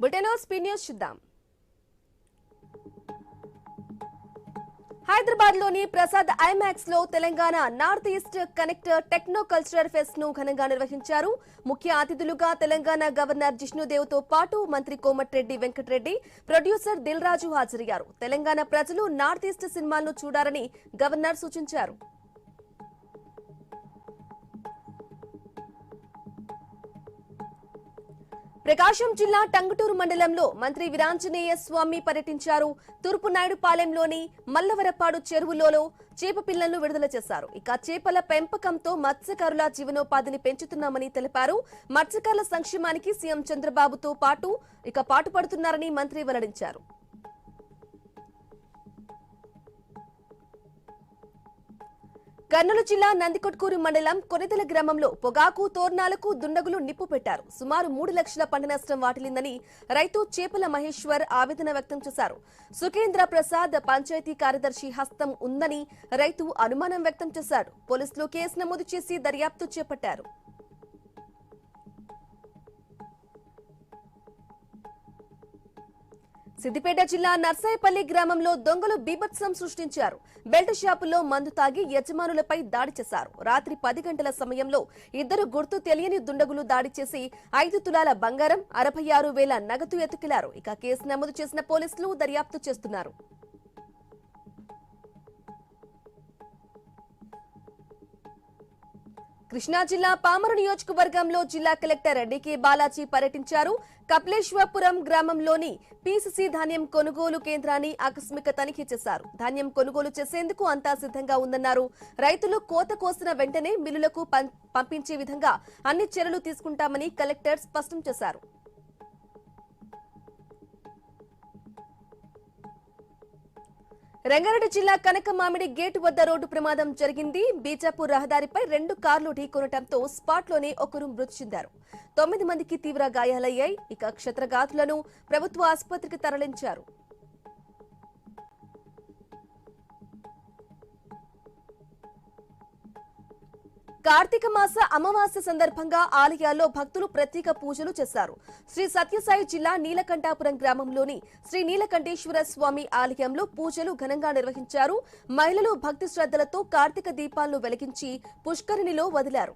బులెటిన్లో speed news చూద్దాం. హైదరాబాద్ లోని ప్రసాద్ ఐమాక్స్ లో Telangana north east connect techno cultural fest ను ఘనంగా నిర్వహించారు. ముఖ్య అతిథులుగా తెలంగాణ గవర్నర్ జిష్ణుదేవ్ తో పాటు మంత్రి కోమటిరెడ్డి వెంకటరెడ్డి, ప్రొడ్యూసర్ దిల్ రాజు హాజరయ్యారు. తెలంగాణ ప్రజలు నార్త్ ఈస్ట్ సినిమాలను చూడాలని గవర్నర్ సూచించారు. ప్రకాశం జిల్లా టంగుటూరు మండలంలో మంత్రి వీరాంజనేయ స్వామి పర్యటించారు. తూర్పు నాయుడుపాలెంలోని మల్లవరపాడు చెరువులలో చేప పిల్లలను విడుదల చేశారు. ఇక చేపల పెంపకంతో మత్స్యకారుల జీవనోపాధిని పెంచుతున్నామని తెలిపారు. మత్స్యకారుల సంక్షేమానికి సీఎం చంద్రబాబుతో పాటుపడుతున్నారని మంత్రి వెల్లడించారు. కర్నూలు జిల్లా నందికొట్కూరు మండలం కొనిదెల గ్రామంలో పొగాకు తోరణాలకు దుండగులు నిప్పు పెట్టారు. సుమారు 3 లక్షల పంట నష్టం వాటిల్లిందని రైతు చేపల మహేశ్వర్ ఆవేదన వ్యక్తం చేశారు. సుఖేంద్ర ప్రసాద్ పంచాయతీ కార్యదర్శి హస్తం ఉందని రైతు అనుమానం వ్యక్తం చేశారు. పోలీసులు కేసు నమోదు చేసి దర్యాప్తు చేపట్టారు. సిద్దిపేట జిల్లా నర్సాయిపల్లి గ్రామంలో దొంగలు బీభత్సం సృష్టించారు. బెల్ట్ షాపుల్లో మందు తాగి యజమానులపై దాడి చేశారు. రాత్రి 10 గంటల సమయంలో 2 గుర్తు తెలియని దుండగులు దాడి చేసి 5 తులాల బంగారం, 66,000 నగదు ఎత్తుకెళ్లారు. ఇక కేసు నమోదు చేసిన పోలీసులు దర్యాప్తు చేస్తున్నారు. కృష్ణా జిల్లా పామరు నియోజకవర్గంలో జిల్లా కలెక్టర్ డికే బాలాజీ పర్యటించారు. కపిలేశ్వరపురం గ్రామంలోని పీసీసీ ధాన్యం కొనుగోలు కేంద్రాన్ని ఆకస్మిక తనిఖీ చేశారు. ధాన్యం కొనుగోలు చేసేందుకు అంతా సిద్ధంగా ఉందన్నారు. రైతులు కోత కోసిన వెంటనే మిల్లులకు పంపించే విధంగా అన్ని చర్యలు తీసుకుంటామని కలెక్టర్ స్పష్టం చేశారు. రంగారెడ్డి జిల్లా కనకమామిడి గేటు వద్ద రోడ్డు ప్రమాదం జరిగింది. బీజాపూర్ రహదారిపై 2 కార్లు ఢీకొనడంతో స్పాట్లోనే ఒకరు మృతి చెందారు. 9 మందికి తీవ్ర గాయాలయ్యాయి. ఇక క్షతగాతులను ప్రభుత్వ ఆసుపత్రికి తరలించారు. కార్తీక మాస అమావాస్య సందర్భంగా ఆలయాల్లో భక్తులు ప్రత్యేక పూజలు చేశారు. శ్రీ సత్యసాయి జిల్లా నీలకంఠాపురం గ్రామంలోని శ్రీ నీలకంఠేశ్వర స్వామి ఆలయంలో పూజలు ఘనంగా నిర్వహించారు. మహిళలు భక్తి శ్రద్ధలతో కార్తీక దీపాలను వెలిగించి పుష్కరిణిలో వదిలారు.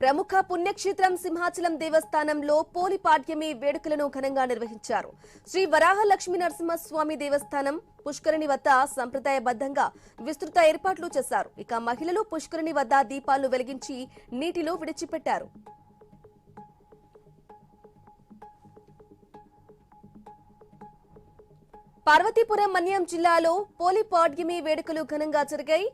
ప్రముఖ పుణ్యక్షేత్రం సింహాచలం దేవస్థానంలో పోలిపాడ్యమి వేడుకలను ఘనంగా నిర్వహించారు. శ్రీ వరాహ లక్ష్మీ నరసింహస్వామి దేవస్థానం పుష్కరిణి వద్ద సంప్రదాయబద్ధంగా విస్తృత ఏర్పాట్లు చేశారు. ఇక మహిళలు పుష్కరిణి వద్ద దీపాలను వెలిగించి నీటిలో విడిచిపెట్టారు. పార్వతీపురం మన్యం జిల్లాలో పోలిపాడ్యమి వేడుకలు ఘనంగా జరిగాయి.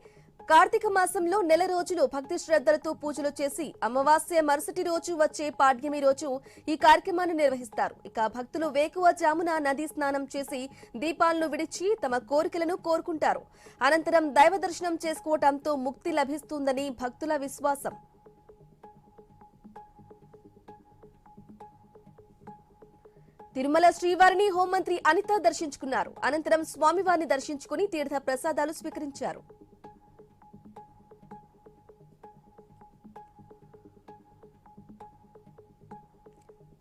కార్తీక మాసంలో నెల రోజులు భక్తి శ్రద్ధలతో పూజలు చేసి అమావాస్య మరుసటి రోజు వచ్చే పాడ్యమి రోజు ఈ కార్యక్రమాన్ని నిర్వహిస్తారు. ఇక భక్తులు వేకువజామున నదీ స్నానం చేసి దీపాలను విడిచి తమ కోరికలను కోరుకుంటారు. అనంతరం దైవ దర్శనం చేసుకోవడంతో ముక్తి లభిస్తుందని భక్తుల విశ్వాసం. తిరుమల శ్రీవారిని హోంమంత్రి అనిత దర్శించుకున్నారు. అనంతరం స్వామివారిని దర్శించుకుని తీర్థ ప్రసాదాలు స్వీకరించారు.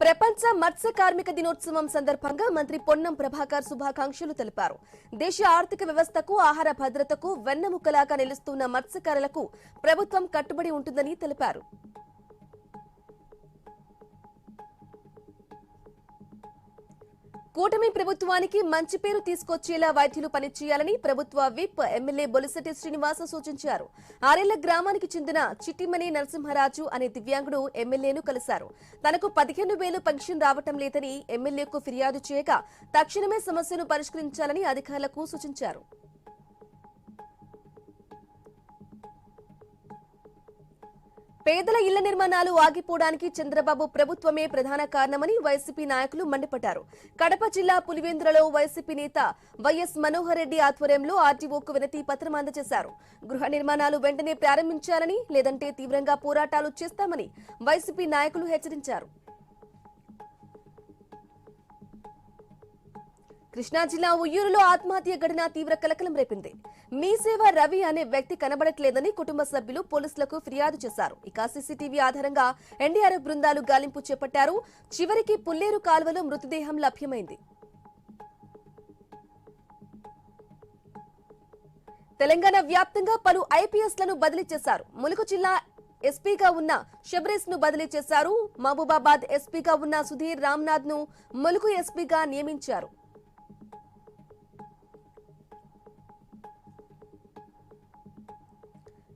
ప్రపంచ మత్స్య కార్మిక దినోత్సవం సందర్భంగా మంత్రి పొన్నం ప్రభాకర్ శుభాకాంక్షలు తెలిపారు. దేశ ఆర్థిక వ్యవస్థకు, ఆహార భద్రతకు వెన్నెముకలాగా నిలుస్తున్న మత్స్యకారులకు ప్రభుత్వం కట్టుబడి ఉంటుందని తెలిపారు. కూటమి ప్రభుత్వానికి మంచి పేరు తీసుకొచ్చేలా వైద్యులు పనిచేయాలని ప్రభుత్వ విప్ ఎమ్మెల్యే బొలిశెట్టి శ్రీనివాస సూచించారు. ఆరేళ్ల గ్రామానికి చెందిన చిట్టిమణి నరసింహరాజు అనే దివ్యాంగుడు ఎమ్మెల్యేను కలిశారు. తనకు 15,000 పెన్షన్ రావటం లేదని ఎమ్మెల్యేకు ఫిర్యాదు చేయగా తక్షణమే సమస్యను పరిష్కరించాలని అధికారులకు సూచించారు. పేదల ఇళ్ల నిర్మాణాలు ఆగిపోవడానికి చంద్రబాబు ప్రభుత్వమే ప్రధాన కారణమని వైసీపీ నాయకులు మండిపడ్డారు. కడప జిల్లా పులివెందులలో వైసీపీ నేత వైఎస్ మనోహర్ రెడ్డి ఆధ్వర్యంలో ఆర్టీఓకు వినతి పత్రం అందజేశారు. గృహ నిర్మాణాలు వెంటనే ప్రారంభించాలని, లేదంటే తీవ్రంగా పోరాటాలు చేస్తామని వైసీపీ నాయకులు హెచ్చరించారు. కృష్ణా జిల్లా ఉయ్యూరులో ఆత్మహత్య ఘటన తీవ్ర కలకలం రేపింది. మీ సేవ రవి అనే వ్యక్తి కనబడట్లేదని కుటుంబ సభ్యులు పోలీసులకు ఫిర్యాదు చేశారు. ఇక సీసీటీవీ ఆధారంగా ఎన్డీఆర్ఎఫ్ బృందాలు గాలింపు చేపట్టారు. చివరికి పుల్లేరు కాల్వలో మృతదేహం లభ్యమైంది. తెలంగాణ వ్యాప్తంగా పలు ఐపీఎస్లను బదిలీ చేశారు. ములుగు జిల్లా ఎస్పీగా ఉన్న షబ్రీస్ ను బదిలీ చేశారు. మహబూబాబాద్ ఎస్పీగా ఉన్న సుధీర్ రామ్నాథ్ ను ములుగు ఎస్పీగా నియమించారు.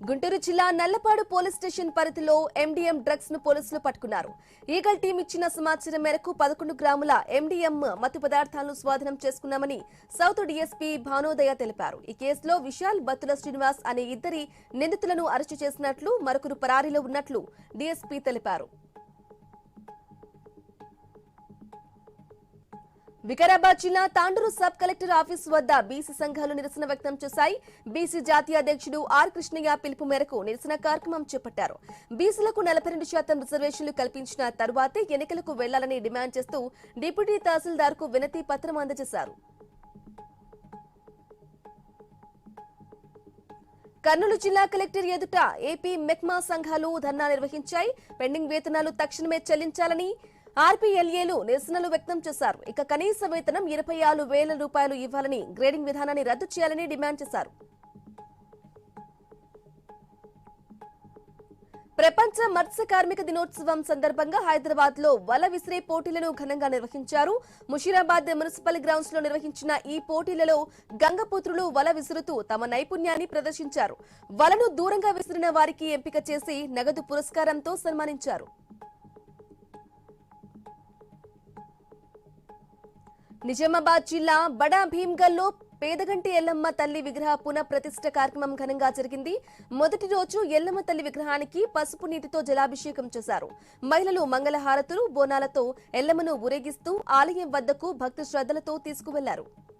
గుంటూరు జిల్లా నల్లపాడు పోలీస్ స్టేషన్ పరిధిలో ఎండీఎం డ్రగ్స్ ను పోలీసులు పట్టుకున్నారు. ఈగల్ టీం ఇచ్చిన సమాచారం మేరకు 11 గ్రాముల ఎండీఎం మత్తు పదార్థాలను స్వాధీనం చేసుకున్నామని సౌత్ డీఎస్పీ భానోదయ తెలిపారు. ఈ కేసులో విశాల్, బత్తుల శ్రీనివాస్ అనే ఇద్దరి నిందితులను అరెస్టు చేసినట్లు, మరొకరు పరారీలో ఉన్నట్లు డీఎస్పీ తెలిపారు. వికారాబాద్ జిల్లా తాండూరు సబ్ కలెక్టర్ ఆఫీస్ వద్ద బీసీ సంఘాలు నిరసన వ్యక్తం చేశాయి. బీసీ జాతీయ అధ్యక్షుడు ఆర్ కృష్ణయ్య పిలుపు మేరకు నిరసన కార్యక్రమం చేపట్టారు. బీసీలకు 42% రిజర్వేషన్లు కల్పించిన తరువాతే ఎన్నికలకు వెళ్లాలని డిమాండ్ చేస్తూ డిప్యూటీ తహసీల్దార్ కు వినతి పత్రం అందజేశారు. కర్నూలు జిల్లా కలెక్టర్ ఎదుట ఏపీ మెక్మా సంఘాలు ధర్నా నిర్వహించాయి. పెండింగ్ వేతనాలు తక్షణమే చెల్లించాలని ఆర్పీఎల్ఏలు నిరసనలు వ్యక్తం చేశారు. ఇక కనీస వేతనం 26,000 రూపాయలు ఇవ్వాలని, గ్రేడింగ్ విధానాన్ని రద్దు చేయాలని డిమాండ్ చేశారు. ప్రపంచ మత్స్య కార్మిక దినోత్సవం సందర్భంగా హైదరాబాద్ లో వల విసిరే పోటీలను ఘనంగా నిర్వహించారు. ముషీరాబాద్ మున్సిపల్ గ్రౌండ్స్ లో నిర్వహించిన ఈ పోటీలలో గంగపుత్రులు వల విసురుతూ తమ నైపుణ్యాన్ని ప్రదర్శించారు. వలను దూరంగా విసిరిన వారికి ఎంపిక చేసి నగదు పురస్కారంతో సన్మానించారు. నిజామాబాద్ జిల్లా బడా భీమ్గల్లో పేదగంటి ఎల్లమ్మ తల్లి విగ్రహ పునః ప్రతిష్ఠ కార్యక్రమం ఘనంగా జరిగింది. మొదటి రోజు ఎల్లమ్మ తల్లి విగ్రహానికి పసుపు నీటితో జలాభిషేకం చేశారు. మహిళలు మంగళహారతులు, బోనాలతో ఎల్లమ్మను ఊరేగిస్తూ ఆలయం వద్దకు భక్తి శ్రద్ధలతో తీసుకువెళ్లారు.